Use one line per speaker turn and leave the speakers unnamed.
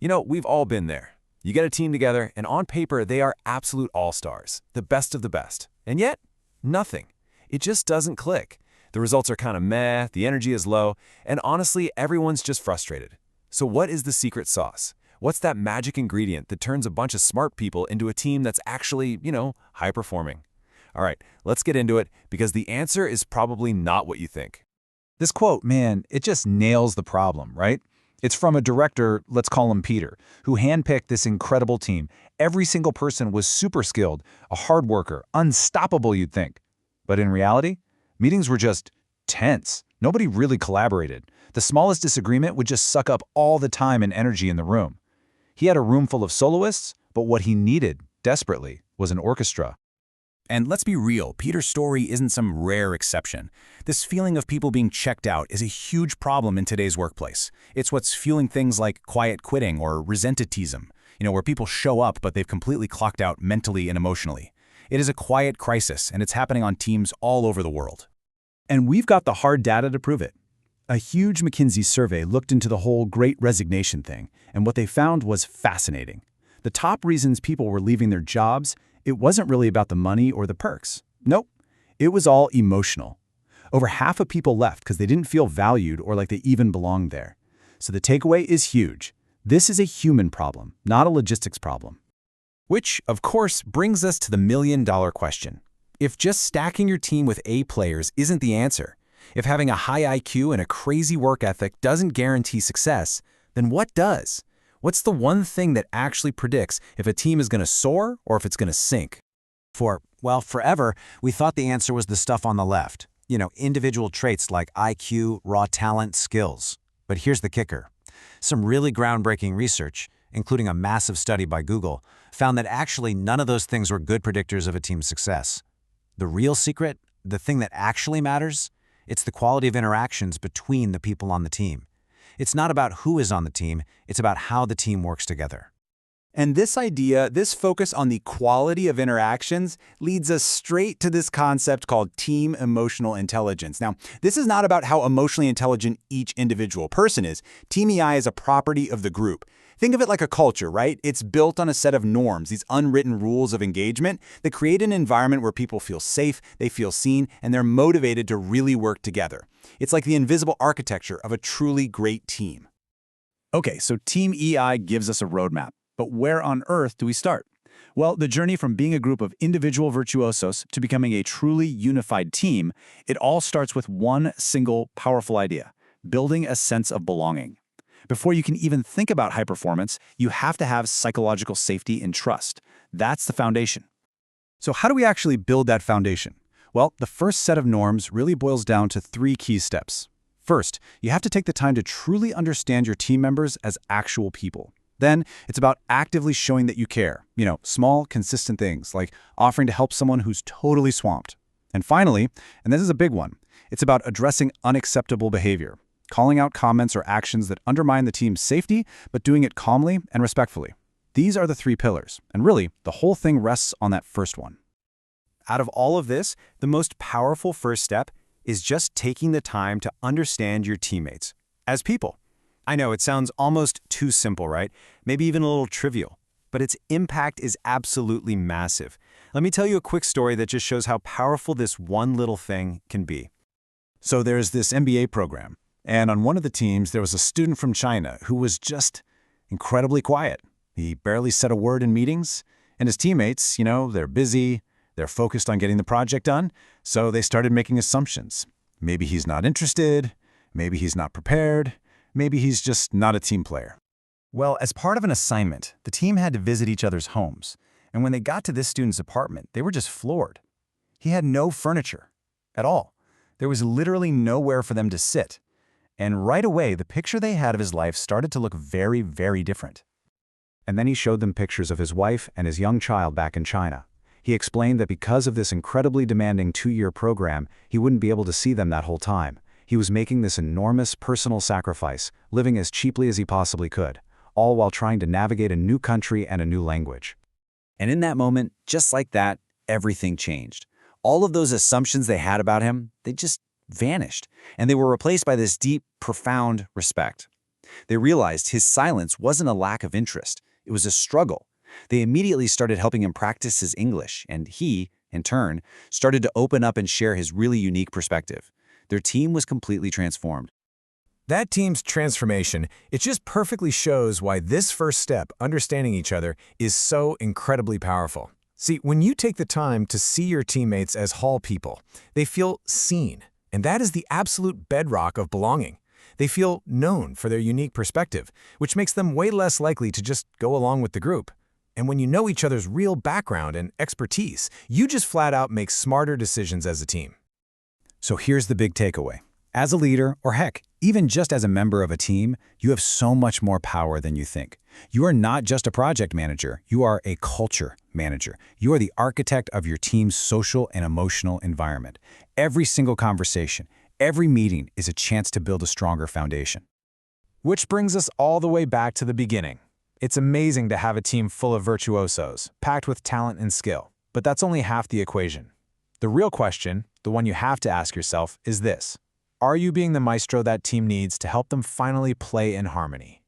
We've all been there. You get a team together, and on paper, they are absolute all-stars, the best of the best. And yet, nothing. It just doesn't click. The results are kind of meh, the energy is low, and honestly, everyone's just frustrated. So what is the secret sauce? What's that magic ingredient that turns a bunch of smart people into a team that's actually, high-performing? All right, let's get into it, because the answer is probably not what you think.
This quote, man, it just nails the problem, right? It's from a director, let's call him Peter, who handpicked this incredible team. Every single person was super skilled, a hard worker, unstoppable you'd think. But in reality, meetings were just tense. Nobody really collaborated. The smallest disagreement would just suck up all the time and energy in the room. He had a room full of soloists, but what he needed, desperately, was an orchestra.
And let's be real, Peter's story isn't some rare exception. This feeling of people being checked out is a huge problem in today's workplace. It's what's fueling things like quiet quitting or resenteeism, where people show up but they've completely clocked out mentally and emotionally. It is a quiet crisis, and it's happening on teams all over the world.
And we've got the hard data to prove it. A huge McKinsey survey looked into the whole Great Resignation thing, and what they found was fascinating. The top reasons people were leaving their jobs, it wasn't really about the money or the perks. Nope, it was all emotional. Over half of people left because they didn't feel valued or like they even belonged there. So the takeaway is huge. This is a human problem, not a logistics problem.
Which, of course, brings us to the million-dollar question. If just stacking your team with A players isn't the answer, if having a high IQ and a crazy work ethic doesn't guarantee success, then what does? What's the one thing that actually predicts if a team is going to soar or if it's going to sink?
Forever, we thought the answer was the stuff on the left. Individual traits like IQ, raw talent, skills. But here's the kicker. Some really groundbreaking research, including a massive study by Google, found that actually none of those things were good predictors of a team's success. The real secret, the thing that actually matters, it's the quality of interactions between the people on the team. It's not about who is on the team, it's about how the team works together.
And this idea, this focus on the quality of interactions, leads us straight to this concept called team emotional intelligence. Now, this is not about how emotionally intelligent each individual person is. Team EI is a property of the group. Think of it like a culture, right? It's built on a set of norms, these unwritten rules of engagement that create an environment where people feel safe, they feel seen, and they're motivated to really work together. It's like the invisible architecture of a truly great team.
Okay, so Team EI gives us a roadmap. But where on earth do we start? Well, the journey from being a group of individual virtuosos to becoming a truly unified team, it all starts with one single powerful idea: building a sense of belonging. Before you can even think about high performance, you have to have psychological safety and trust. That's the foundation.
So how do we actually build that foundation? Well, the first set of norms really boils down to 3 key steps. First, you have to take the time to truly understand your team members as actual people. Then, it's about actively showing that you care. Small, consistent things, like offering to help someone who's totally swamped. And finally, and this is a big one, it's about addressing unacceptable behavior, calling out comments or actions that undermine the team's safety, but doing it calmly and respectfully. These are the 3 pillars, and really, the whole thing rests on that first one.
Out of all of this, the most powerful first step is just taking the time to understand your teammates as people. I know it sounds almost too simple, right? Maybe even a little trivial, but its impact is absolutely massive. Let me tell you a quick story that just shows how powerful this one little thing can be.
So there's this MBA program, and on one of the teams, there was a student from China who was just incredibly quiet. He barely said a word in meetings, and his teammates, they're busy, they're focused on getting the project done, so they started making assumptions. Maybe he's not interested, maybe he's not prepared, maybe he's just not a team player.
Well, as part of an assignment, the team had to visit each other's homes, and when they got to this student's apartment, they were just floored. He had no furniture at all. There was literally nowhere for them to sit. And right away, the picture they had of his life started to look very, very different. And then he showed them pictures of his wife and his young child back in China. He explained that because of this incredibly demanding 2-year program, he wouldn't be able to see them that whole time. He was making this enormous personal sacrifice, living as cheaply as he possibly could, all while trying to navigate a new country and a new language.
And in that moment, just like that, everything changed. All of those assumptions they had about him, they just vanished, and they were replaced by this deep, profound respect.
They realized his silence wasn't a lack of interest. It was a struggle. They immediately started helping him practice his English, and he, in turn, started to open up and share his really unique perspective. Their team was completely transformed.
That team's transformation, it just perfectly shows why this first step, understanding each other, is so incredibly powerful. See, when you take the time to see your teammates as whole people, they feel seen, and that is the absolute bedrock of belonging. They feel known for their unique perspective, which makes them way less likely to just go along with the group. And when you know each other's real background and expertise, you just flat out make smarter decisions as a team.
So here's the big takeaway. As a leader, or heck, even just as a member of a team, you have so much more power than you think. You are not just a project manager, you are a culture manager. You are the architect of your team's social and emotional environment. Every single conversation, every meeting is a chance to build a stronger foundation.
Which brings us all the way back to the beginning. It's amazing to have a team full of virtuosos, packed with talent and skill, but that's only half the equation. The real question, the one you have to ask yourself, is this: are you being the maestro that team needs to help them finally play in harmony?